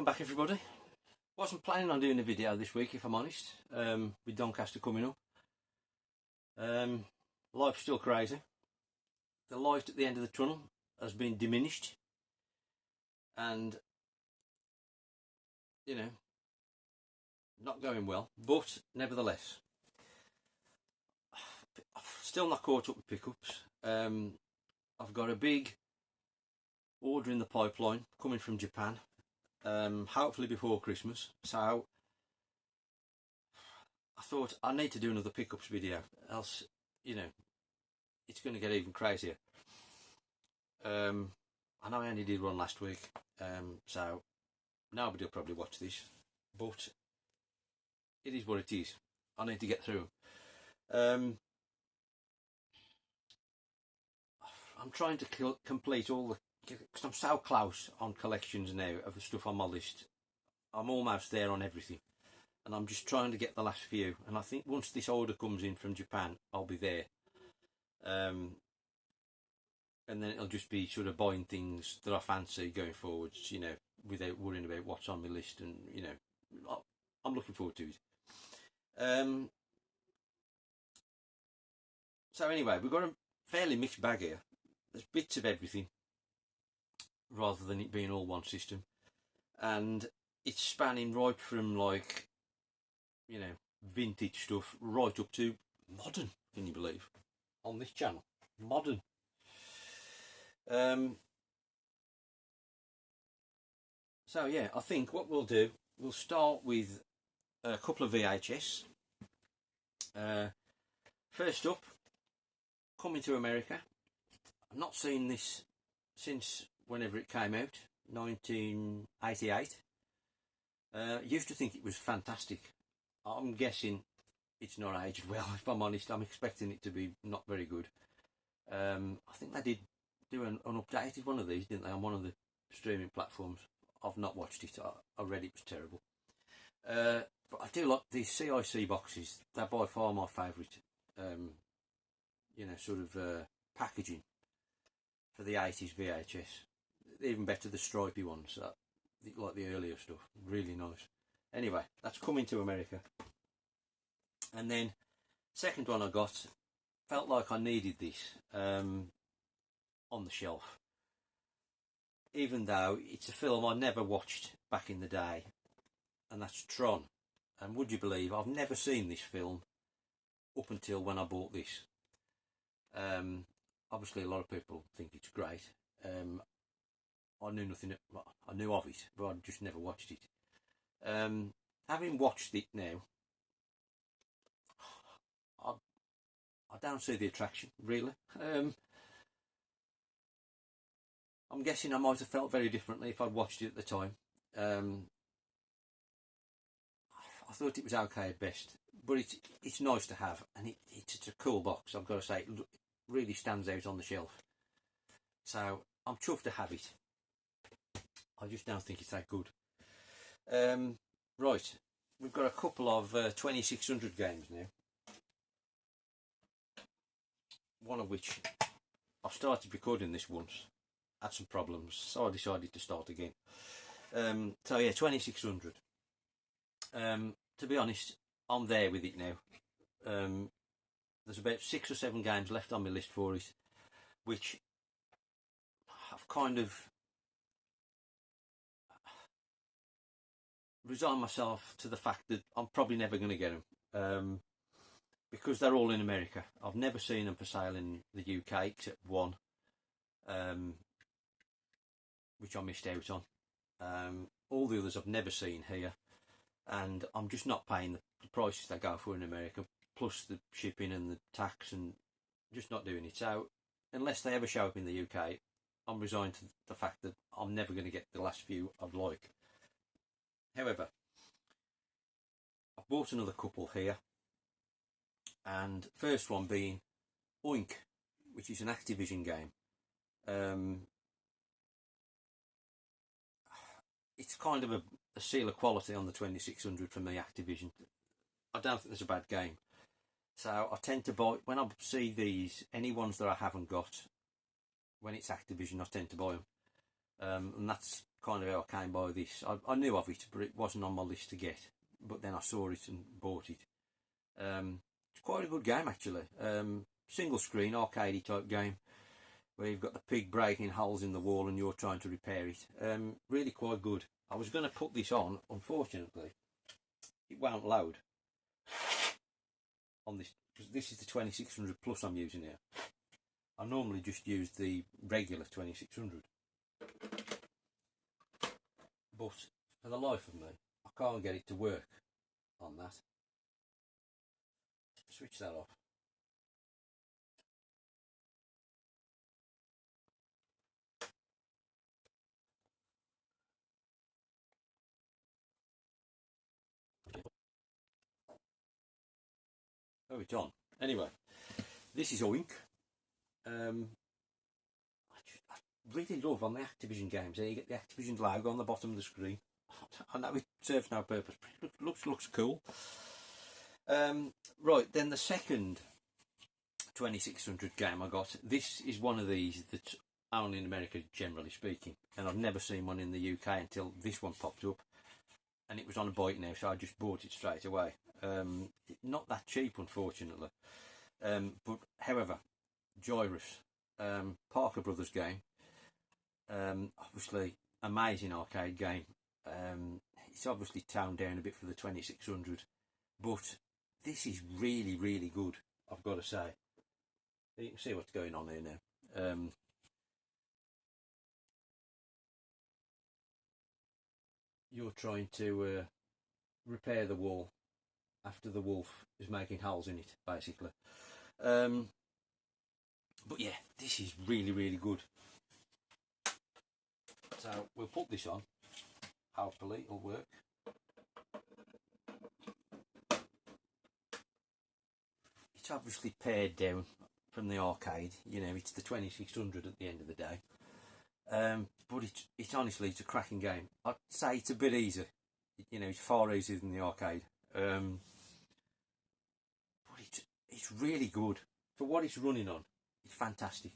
back everybody. Wasn't planning on doing a video this week if I'm honest, with Doncaster coming up. Life's still crazy. The light at the end of the tunnel has been diminished and, you know, not going well, but nevertheless, still not caught up with pickups. I've got a big order in the pipeline coming from Japan, hopefully before Christmas, so I thought I need to do another pickups video, else, you know, it's going to get even crazier. I know I only did one last week, so nobody will probably watch this, but it is what it is. I need to get through. I'm trying to complete all the, because I'm so close on collections now of the stuff on my list. I'm almost there on everything, and I'm just trying to get the last few, and I think once this order comes in from Japan I'll be there, and then it'll just be sort of buying things that I fancy going forwards, you know, without worrying about what's on my list, and you know, I'm looking forward to it. So anyway, we've got a fairly mixed bag here. There's bits of everything rather than it being all one system, and it's spanning right from, like, you know, vintage stuff right up to modern, can you believe, on this channel, modern. So yeah, I think what we'll do, we'll start with a couple of VHS. First up, coming to America. I've not seen this since whenever it came out, 1988. Used to think it was fantastic. I'm guessing it's not aged well, if I'm honest. I'm expecting it to be not very good. I think they did do an updated one of these, didn't they, on one of the streaming platforms. I've not watched it. I read it was terrible. But I do like these CIC boxes. They're by far my favourite, you know, sort of packaging for the 80s VHS. Even better the stripy ones, like the earlier stuff. Really nice. Anyway, that's coming to America. And then, second one I got, felt like I needed this on the shelf. Even though it's a film I never watched back in the day, and that's Tron. And would you believe, I've never seen this film up until when I bought this. Obviously a lot of people think it's great. I knew nothing, I knew of it, but I just never watched it. Having watched it now, I don't see the attraction, really. I'm guessing I might have felt very differently if I'd watched it at the time. I thought it was okay at best, but it's nice to have, and it's a cool box. I've got to say, it really stands out on the shelf. So I'm chuffed to have it. I just don't think it's that good. Right, we've got a couple of 2600 games now. One of which I've started recording this once, had some problems, so I decided to start again. So yeah, 2600. To be honest, I'm there with it now. There's about 6 or 7 games left on my list for it, which I've kind of resigned myself to the fact that I'm probably never going to get them, because they're all in America. I've never seen them for sale in the UK except one, which I missed out on. All the others I've never seen here, and I'm just not paying the prices they go for in America, plus the shipping and the tax, and just not doing it. So unless they ever show up in the UK, I'm resigned to the fact that I'm never going to get the last few I'd like. However, I've bought another couple here, and first one being Oink, which is an Activision game. It's kind of a seal of quality on the 2600 from the Activision. I don't think there's a bad game. So I tend to buy, when I see these, any ones that I haven't got, when it's Activision, I tend to buy them. And that's kind of how I came by this. I knew of it, but it wasn't on my list to get. But then I saw it and bought it. It's quite a good game actually. Single screen arcadey type game where you've got the pig breaking holes in the wall and you're trying to repair it. Really quite good. I was going to put this on, unfortunately it won't load on this, because this is the 2600 plus I'm using here. I normally just use the regular 2600, but for the life of me I can't get it to work on that. Switch that off. Oh, it's on. Anyway, this is Oink. I really love on the Activision games. There you get the Activision logo on the bottom of the screen. I know it serves no purpose, but it looks cool. Right, then the second 2600 game I got. This is one of these that's only in America, generally speaking, and I've never seen one in the UK until this one popped up, and it was on a bike now, so I just bought it straight away. Not that cheap, unfortunately, but however, Gyrus, Parker Brothers game, obviously amazing arcade game. It's obviously toned down a bit for the 2600, but this is really, really good, I've got to say. You can see what's going on here now. You're trying to repair the wall after the wolf is making holes in it, basically. But yeah, this is really, really good. So we'll put this on. Hopefully it'll work. It's obviously pared down from the arcade. You know, it's the 2600 at the end of the day. But it's honestly, it's a cracking game. I'd say it's a bit easier. You know, it's far easier than the arcade. But it's really good for what it's running on. It's fantastic.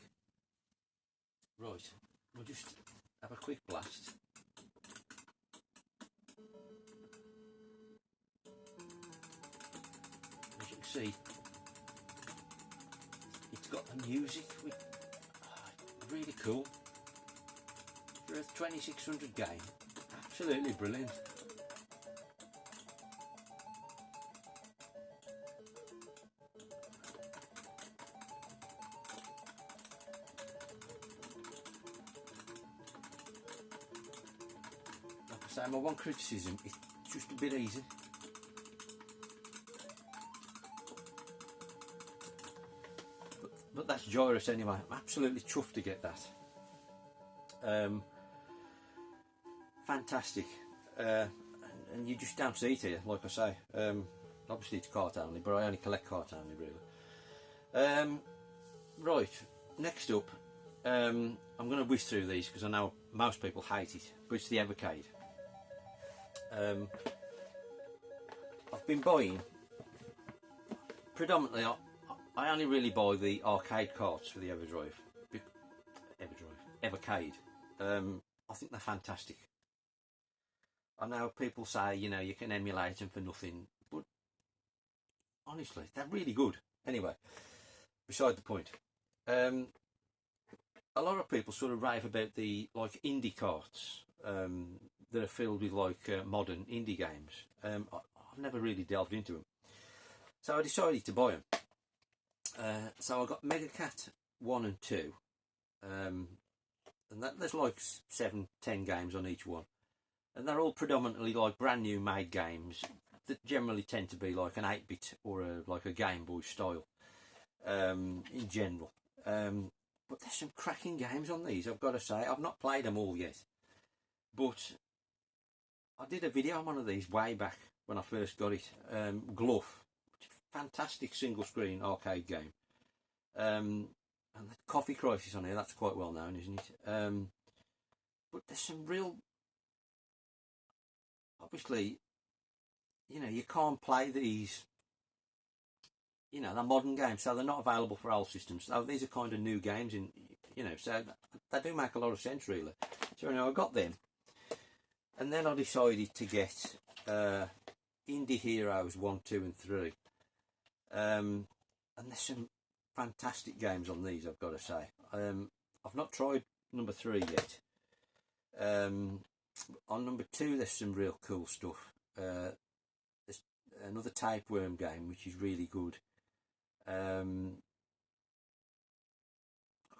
Right, we'll just have a quick blast. As you can see, it's got the music, really cool. For a 2600 game, absolutely brilliant. Like I say, my one criticism, it's just a bit easy. But that's Gyrus anyway. I'm absolutely chuffed to get that. Fantastic. And you just don't see it here, like I say. Obviously it's cart only, but I only collect cart only, really. Right, next up, I'm going to whiz through these because I know most people hate it, but it's the Evercade. I've been buying, predominantly, I only really buy the arcade carts for the Evercade. I think they're fantastic. I know people say, you know, you can emulate them for nothing, but honestly, they're really good. Anyway, beside the point. A lot of people sort of rave about the like indie carts that are filled with like modern indie games. I've never really delved into them, so I decided to buy them. So I got Mega Cat 1 and 2, and there's like 7-10 games on each one, and they're all predominantly like brand new made games that generally tend to be like an 8-bit or like a Game Boy style in general. But there's some cracking games on these, I've got to say. I've not played them all yet, but I did a video on one of these way back when I first got it. Gluff, fantastic single screen arcade game. And the Coffee Crisis on here, that's quite well known, isn't it? But there's some real, obviously, you know, you can't play these, you know, they're modern games, so they're not available for old systems. So these are kind of new games, in, you know, so they do make a lot of sense, really. So anyway, I got them, And then I decided to get Indie Heroes 1, 2 and 3. And there's some fantastic games on these, I've got to say. I've not tried number 3 yet. On number 2 there's some real cool stuff. There's another tapeworm game which is really good. I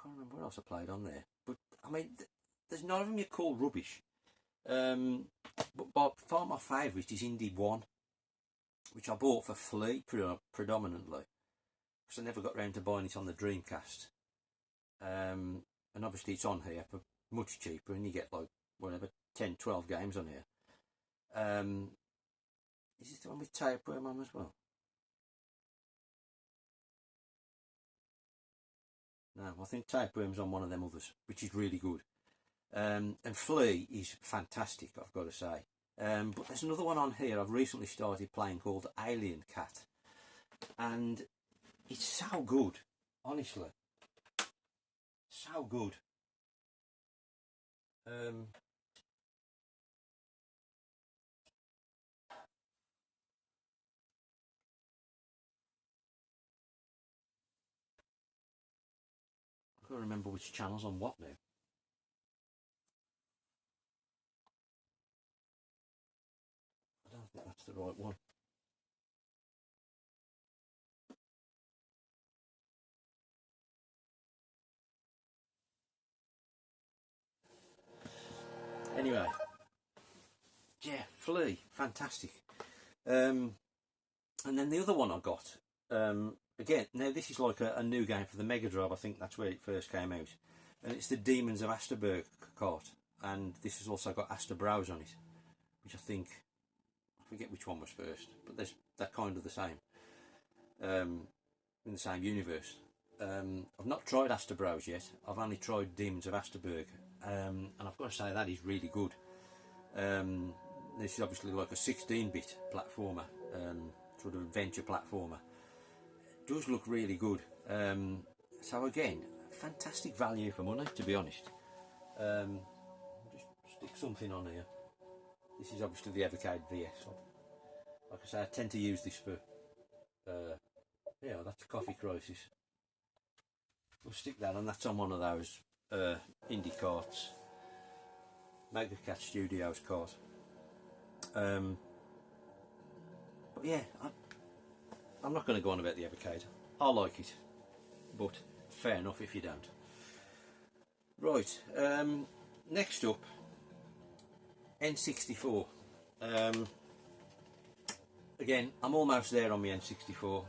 can't remember what else I played on there, but I mean there's none of them you call rubbish. But by far my favourite is Indie 1, which I bought for Flea predominantly, because I never got round to buying it on the Dreamcast. And obviously it's on here for much cheaper, and you get like whatever 10, 12 games on here. Is it the one with tapeworm on as well? No, I think tapeworm's on one of them others, which is really good. And Flea is fantastic, I've got to say. But there's another one on here I've recently started playing called Alien Cat, and it's so good, honestly, so good. I can't remember which channel's on what now. I don't think that's the right one. Anyway, yeah, Flea, fantastic. And then the other one I got, again, now this is like a new game for the Mega Drive. I think that's where it first came out, and it's the Demons of Asterberg cart, and this has also got Aster Browse on it, which I think, I forget which one was first, but they're kind of the same, in the same universe. I've not tried Aster Browse yet. I've only tried Demons of Asterberg, and I've got to say that is really good. This is obviously like a 16-bit platformer, sort of adventure platformer. It does look really good. So again, fantastic value for money, to be honest. Just stick something on here. This is obviously the Evercade VS. Like I say, I tend to use this for, yeah, that's Coffee Crisis. We'll stick that on. That's on one of those indie carts, Mega Cat Studios cart. But yeah, I'm not going to go on about the Evercade. I like it, but fair enough if you don't. Right, next up, N64. Again, I'm almost there on my N64.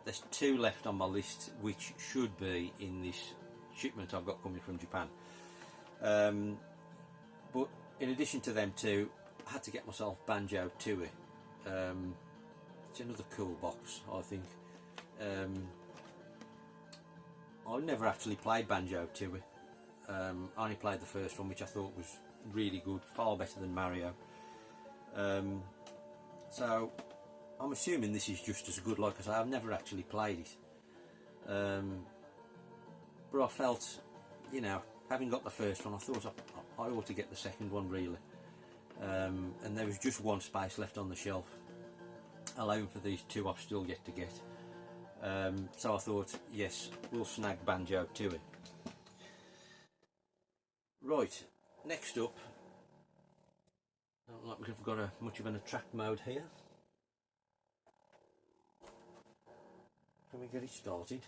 There's 2 left on my list, which should be in this shipment I've got coming from Japan. But in addition to them 2, I had to get myself Banjo Tooie. It's another cool box, I think. I've never actually played Banjo Tooie. I only played the first one, which I thought was really good, far better than Mario. So I'm assuming this is just as good. Like I say, I've never actually played it, but I felt, you know, having got the first one, I thought I ought to get the second one, really. And there was just one space left on the shelf, allowing for these 2 I've still yet to get. So I thought, yes, we'll snag Banjo Tooie. Right, next up, I don't like we've got much of an attract mode here. Can we get it started?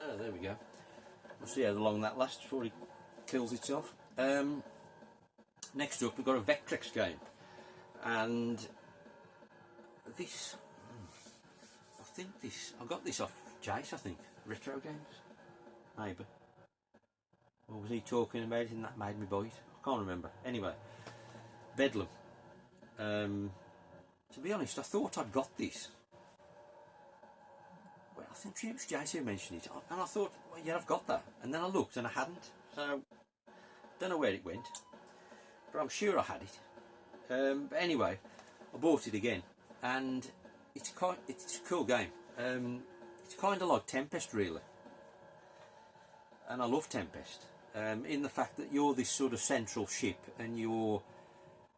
Oh, there we go. We'll see how long that lasts before it kills itself. Next up, we've got a Vectrex game, and this, I got this off Jace, I think. Retro Games, maybe. Or was he talking about it and that made me buy it? I can't remember. Anyway, Bedlam. To be honest, I thought I'd got this. Well, I think it was Jace who mentioned it, and I thought, well, yeah, I've got that. And then I looked and I hadn't, so don't know where it went, but I'm sure I had it. But anyway, I bought it again, and it's a cool game. It's kind of like Tempest, really, and I love Tempest in the fact that you're this sort of central ship, and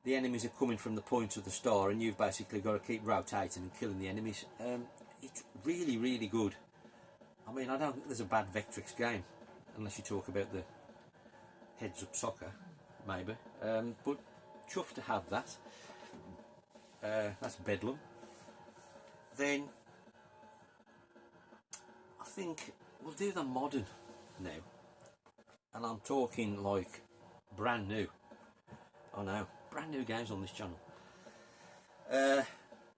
the enemies are coming from the point of the star, and you've basically got to keep rotating and killing the enemies. It's really, really good. I mean, I don't think there's a bad Vectrex game, unless you talk about the heads-up soccer, maybe. But chuffed to have that. That's Bedlam. Then I think we'll do the modern now, and I'm talking like brand new. I know, brand new games on this channel.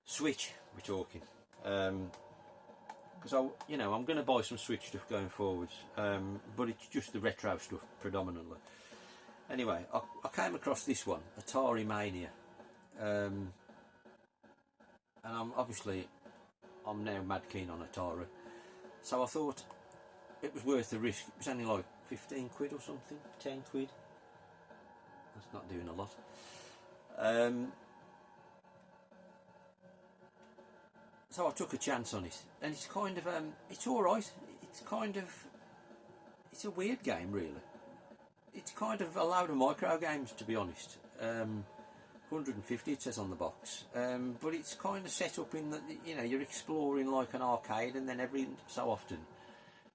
Switch, we're talking, because I'm going to buy some Switch stuff going forwards, but it's just the retro stuff predominantly. Anyway, I came across this one, Atari Mania, and I'm now mad keen on Atari, so I thought it was worth the risk. It was only like 15 quid or something, 10 quid. That's not doing a lot. So I took a chance on it, and it's kind of it's all right. It's a weird game, really. It's kind of a load of micro games, to be honest. 150 it says on the box, but it's kind of set up in that you're exploring like an arcade, and then every so often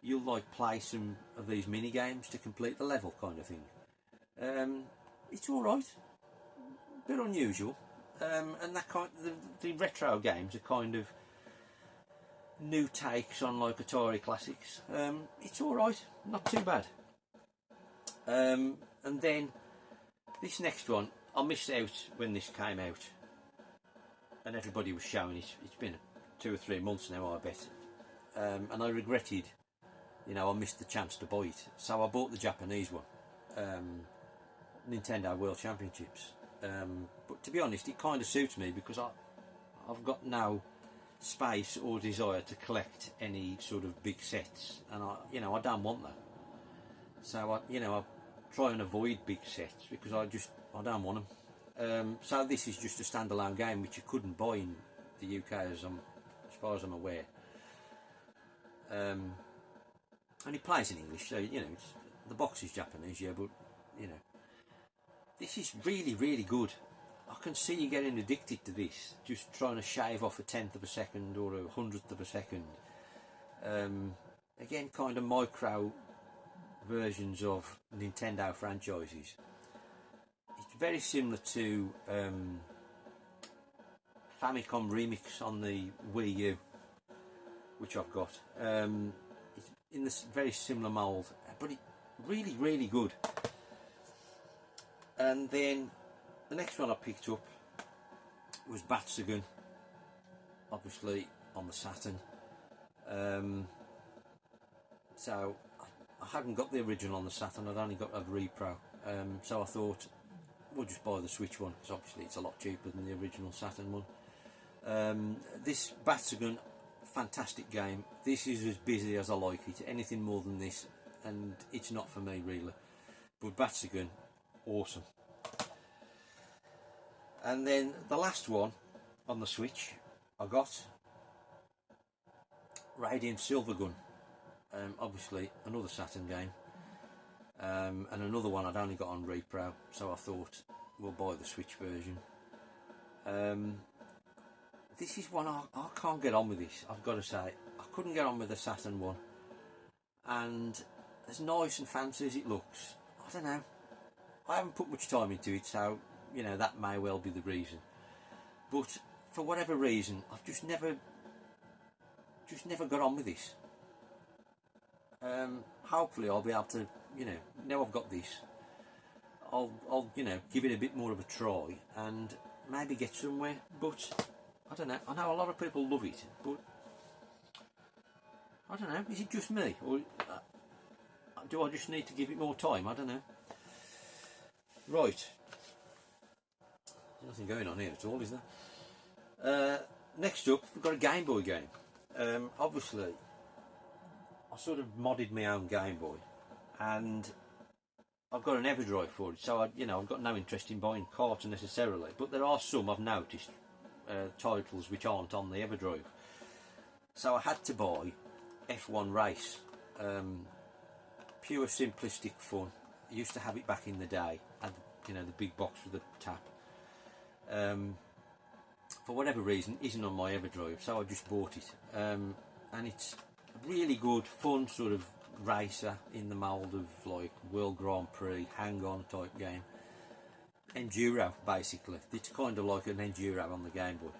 you'll like play some of these mini games to complete the level, kind of thing. It's all right, a bit unusual, and that the retro games are kind of new takes on like Atari classics. It's all right, not too bad. And then this next one, I missed out when this came out, and everybody was showing it. It's been 2 or 3 months now, I bet, and I regretted, I missed the chance to buy it. So I bought the Japanese one, Nintendo World Championships. But to be honest, it kind of suits me because I've got no space or desire to collect any sort of big sets, and I don't want that. So I try and avoid big sets because I don't want them. So this is just a standalone game which you couldn't buy in the UK as far as I'm aware. And it plays in English, so the box is Japanese, yeah, but this is really, really good. I can see you getting addicted to this, just trying to shave off a 1/10 of a second or a 100th of a second. Again, kind of micro versions of Nintendo franchises. It's very similar to Famicom Remix on the Wii U, which I've got. It's in this very similar mould, but it's really, really good. And then the next one I picked up was Batsugun, obviously on the Saturn. So I hadn't got the original on the Saturn, I'd only got a repro. So I thought we'll just buy the Switch one because obviously it's a lot cheaper than the original Saturn one. This Batsugun, fantastic game. This is as busy as I like it. Anything more than this, and it's not for me really. But Batsugun, awesome. And then the last one on the Switch I got, Radiant Silvergun. Obviously another Saturn game, and another one I'd only got on repro, so I thought we'll buy the Switch version. This is one I can't get on with this, I've got to say. I couldn't get on with the Saturn one, and as nice and fancy as it looks, I don't know, I haven't put much time into it, so that may well be the reason. But for whatever reason, I've just never got on with this. Hopefully I'll be able to, now I've got this, I'll give it a bit more of a try and maybe get somewhere. But I don't know, I know a lot of people love it, but I don't know, is it just me, or do I just need to give it more time? I don't know. Right, there's nothing going on here at all, is there? Next up, we've got a Game Boy game. Obviously I sort of modded my own Game Boy, and I've got an Everdrive for it, so I've got no interest in buying carts necessarily, but there are some I've noticed titles which aren't on the Everdrive. So I had to buy F1 Race. Pure simplistic fun. I used to have it back in the day. Had, you know, the big box with the tap. For whatever reason, isn't on my Everdrive, so I just bought it. And it's a really good, fun sort of racer in the mould of like World Grand Prix, hang-on type game. Enduro, basically. It's kind of like an Enduro on the Game Boy.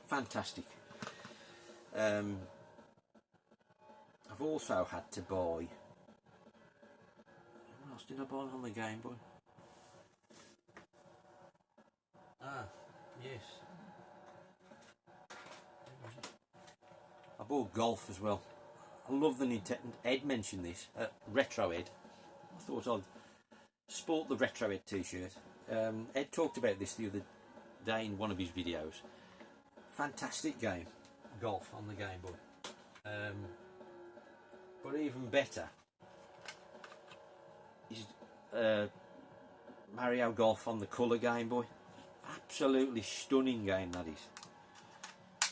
Fantastic. I've also had to buy... What else did I buy on the Game Boy? Ah, yes. I bought Golf as well. I love the Nintendo. Ed mentioned this, Retro Ed. I thought I'd sport the Retro Ed t-shirt. Ed talked about this the other day in one of his videos. Fantastic game, Golf on the Game Boy. But even better is Mario Golf on the Colour Game Boy. Absolutely stunning game that is.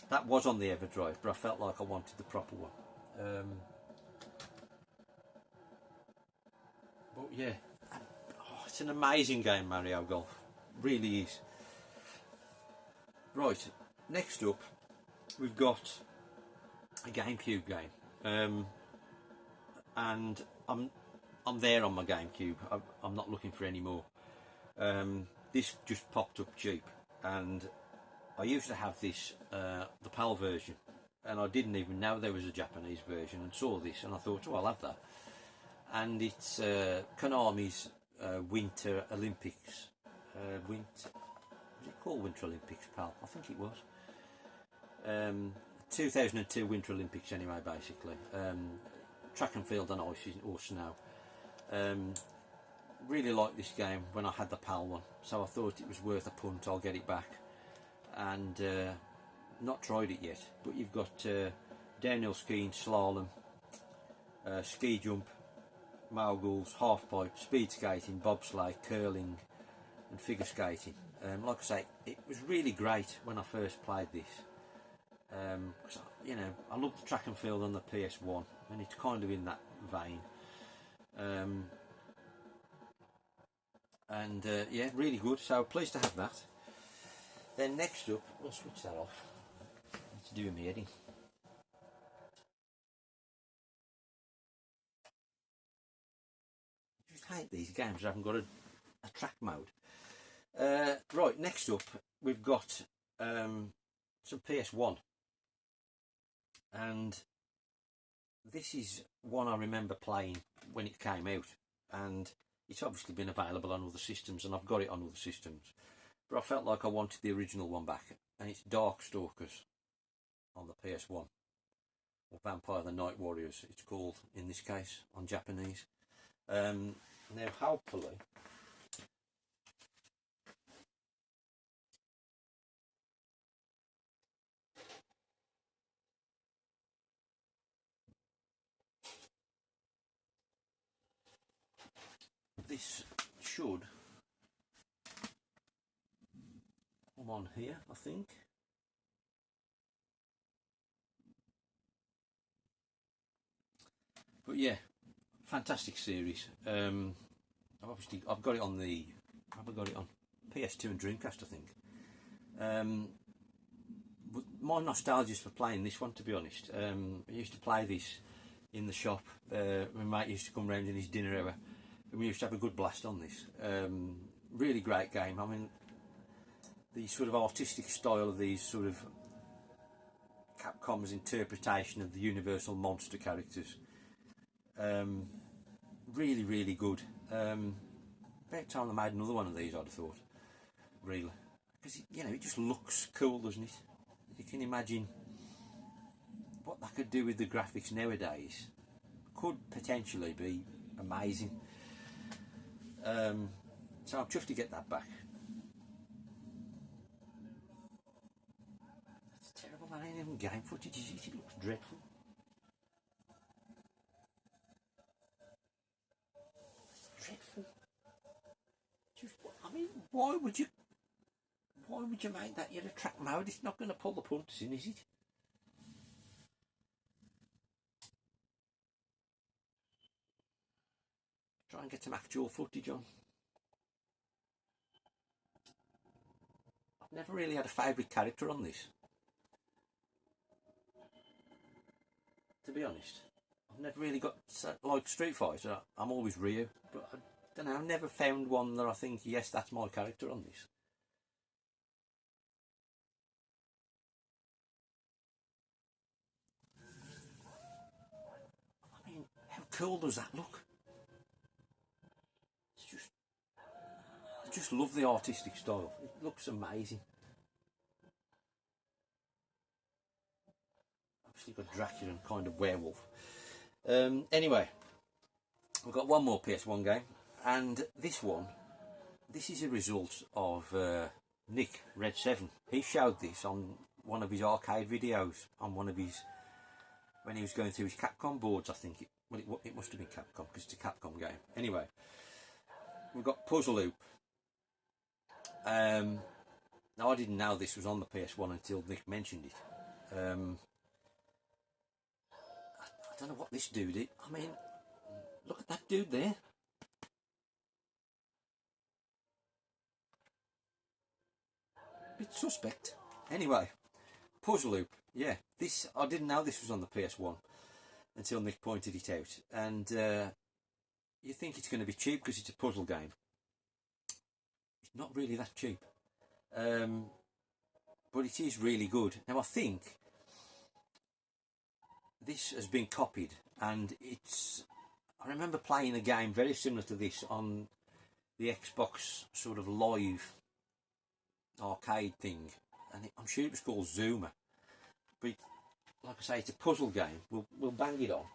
That was on the Everdrive, but I felt like I wanted the proper one. But yeah, it's an amazing game, Mario Golf. Really is. Right, next up, we've got a GameCube game, and I'm there on my GameCube. I'm not looking for any more. This just popped up cheap, and I used to have this, the PAL version, and I didn't even know there was a Japanese version, and saw this and I thought, oh, I'll have that. And it's Konami's Winter Olympics. Was it called Winter Olympics, PAL? I think it was. 2002 Winter Olympics anyway, basically. Track and field on ice or snow. Really liked this game when I had the PAL one, so I thought it was worth a punt. I'll get it back. And not tried it yet, but you've got downhill skiing, slalom, ski jump, moguls, half pipe, speed skating, bobsleigh, curling and figure skating. Like I say, it was really great when I first played this, because you know, I love the track and field on the PS1, and it's kind of in that vein. Yeah, really good, so pleased to have that. Then next up, we'll switch that off. It's doing me heading. I just hate these games that haven't got a track mode. Right, next up, we've got some PS1. And this is one I remember playing when it came out. And it's obviously been available on other systems, and I've got it on other systems. But I felt like I wanted the original one back, and it's Darkstalkers on the PS1, or Vampire the Night Warriors it's called in this case on Japanese. Now hopefully this should come on here, I think. But yeah, fantastic series. I've got it on the... I've got it on PS2 and Dreamcast, I think. But my nostalgia is for playing this one, to be honest. I used to play this in the shop. My mate used to come round in his dinner hour, and we used to have a good blast on this. Really great game. I mean, the sort of artistic style of these sort of Capcom's interpretation of the Universal monster characters. Really, really good. About time they made another one of these, I'd have thought. Really, because you know, it just looks cool, doesn't it? You can imagine what they could do with the graphics nowadays. Could potentially be amazing. So I'm chuffed to get that back. That's terrible. That ain't even game footage. It looks dreadful. Dreadful. Just, I mean, why would would you make that? You're a track mode, it's not going to pull the punters in, is it? Try and get some actual footage on. I've never really had a favourite character on this, to be honest. I've never really got, like Street Fighter, I'm always Ryu, but I don't know, I've never found one that I think, yes, that's my character on this. I mean, how cool does that look? It's just, I just love the artistic style. It looks amazing. Obviously got Dracula and kind of werewolf. Anyway, we've got one more PS1 game, and this is a result of Nick Red 7. He showed this on one of his arcade videos, on one of his, when he was going through his Capcom boards, I think. It must have been Capcom, because it's a Capcom game. Anyway, we've got Puzzle Loop. Now, I didn't know this was on the PS1 until Nick mentioned it. I don't know what this dude did. I mean, look at that dude there. Bit suspect. Anyway, Puzzle Loop. Yeah, this, I didn't know this was on the PS1 until Nick pointed it out. And you think it's going to be cheap because it's a puzzle game. It's not really that cheap. But it is really good. Now, I think this has been copied, and I remember playing a game very similar to this on the Xbox sort of live arcade thing, and I'm sure it was called Zuma. But like I say, it's a puzzle game. We'll bang it on.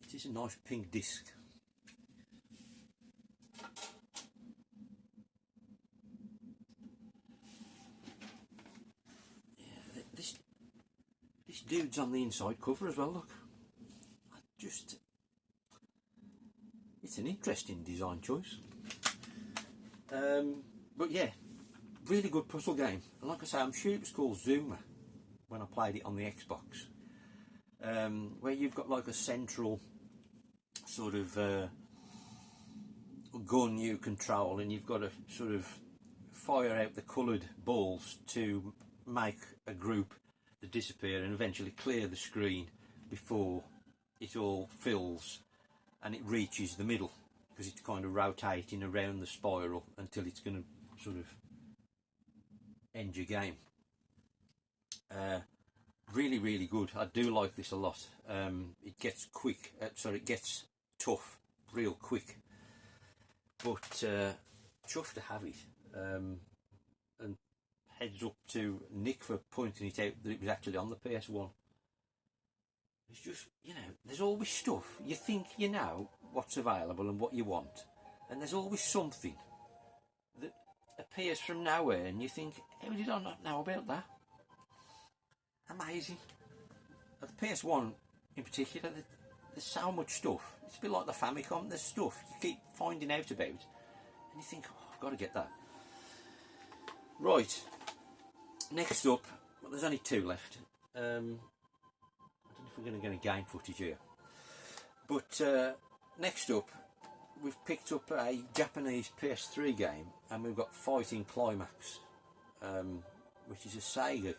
It is a nice pink disc. Yeah, this dude's on the inside cover as well, look. It's an interesting design choice. But yeah, really good puzzle game. And like I say, I'm sure it was called Zuma when I played it on the Xbox. Where you've got like a central sort of gun you control, and you've got to sort of fire out the coloured balls to make a group that disappear and eventually clear the screen before it all fills and it reaches the middle, because it's kind of rotating around the spiral until it's going to sort of end your game. Really, really good. I do like this a lot. It gets quick, it gets tough real quick, but chuffed to have it. And heads up to Nick for pointing it out that it was actually on the PS1. It's just, you know, there's always stuff. You think you know what's available and what you want, and there's always something that appears from nowhere, and you think, how did I not know about that? Amazing. The PS1 in particular, there's so much stuff. It's a bit like the Famicom. There's stuff you keep finding out about, and you think, oh, I've got to get that. Right, next up, well, there's only two left. I don't know if we're going to get a game footage here, but next up, we've picked up a Japanese PS3 game, and we've got Fighting Climax, which is a Sega.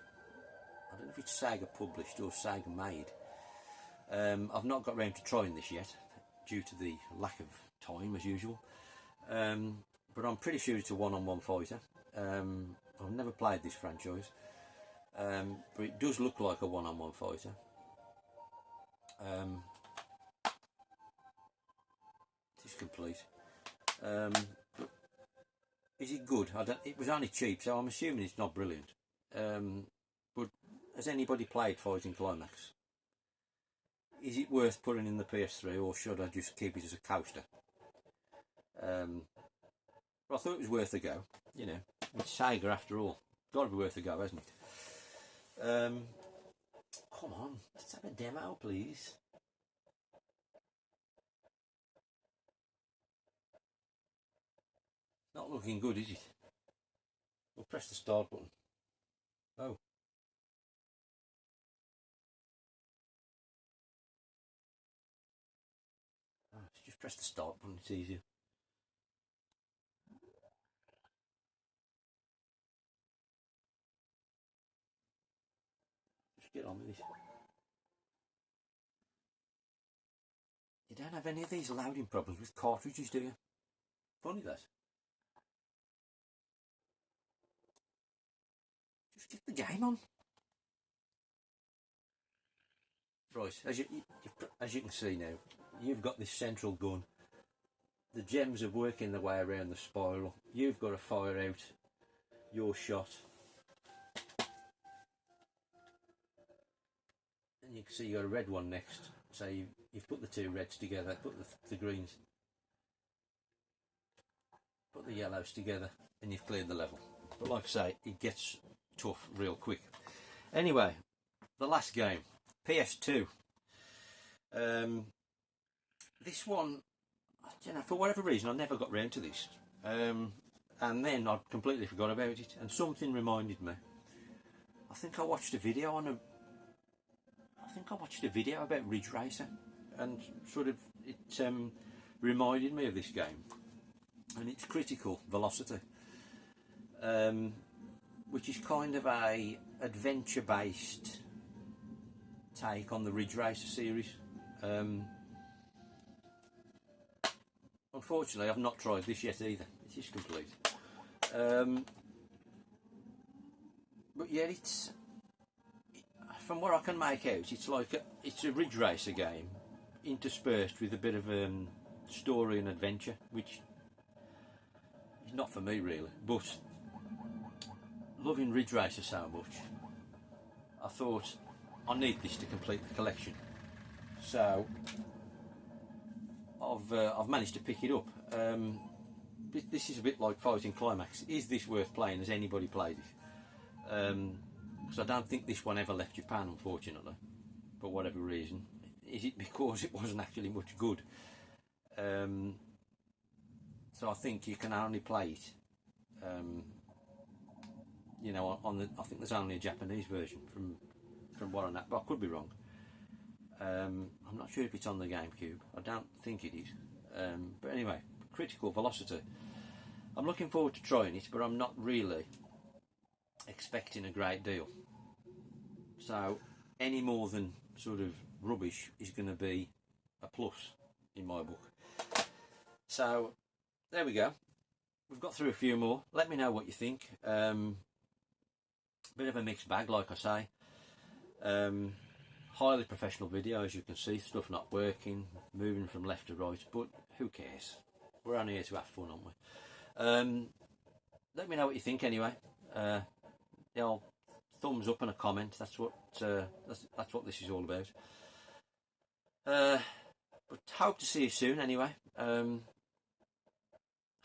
I don't know if it's Sega published or Sega made. I've not got round to trying this yet, due to the lack of time as usual. But I'm pretty sure it's a one-on-one fighter. I've never played this franchise, but it does look like a one-on-one fighter. It is complete. But is it good? It was only cheap, so I'm assuming it's not brilliant. But has anybody played Fighting Climax? Is it worth putting in the PS3, or should I just keep it as a coaster? But I thought it was worth a go. You know, it's Sega after all. Got to be worth a go, hasn't it? Come on, let's have a demo, please. Not looking good, is it? We'll press the start button. Oh. Just press the start button, it's easier. Just get on with it. You don't have any of these loading problems with cartridges, do you? Funny that. Just get the game on. Right, as you can see now, you've got this central gun. The gems are working their way around the spiral. You've got to fire out your shot. And you can see you've got a red one next. So you've put the two reds together, put the greens, put the yellows together, and you've cleared the level. But like I say, it gets tough real quick. Anyway, the last game, PS2. This one, you know, for whatever reason, I never got round to this. And then I completely forgot about it, and something reminded me. I think I watched a video about Ridge Racer, and sort of it reminded me of this game, and it's Critical Velocity, which is kind of a adventure-based take on the Ridge Racer series. Unfortunately, I've not tried this yet either. It is complete. But yeah, from what I can make out, it's a Ridge Racer game interspersed with a bit of story and adventure, which is not for me really. But loving Ridge Racer so much, I thought I need this to complete the collection. So I've managed to pick it up. This is a bit like Fighting Climax. Is this worth playing? Has anybody played it? Because I don't think this one ever left Japan, unfortunately, for whatever reason. Is it because it wasn't actually much good? So I think you can only play it, you know, I think there's only a Japanese version from what I know, but I could be wrong. I'm not sure if it's on the GameCube. I don't think it is. But anyway, Critical Velocity. I'm looking forward to trying it, but I'm not really expecting a great deal. So any more than sort of rubbish is going to be a plus in my book. So there we go. We've got through a few more. Let me know what you think. Bit of a mixed bag, like I say. Highly professional video, as you can see. Stuff not working, moving from left to right, but who cares? We're only here to have fun, aren't we? Let me know what you think anyway. The old thumbs up and a comment. That's what this is all about. But hope to see you soon anyway.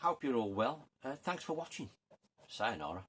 Hope you're all well. Thanks for watching. Sayonara.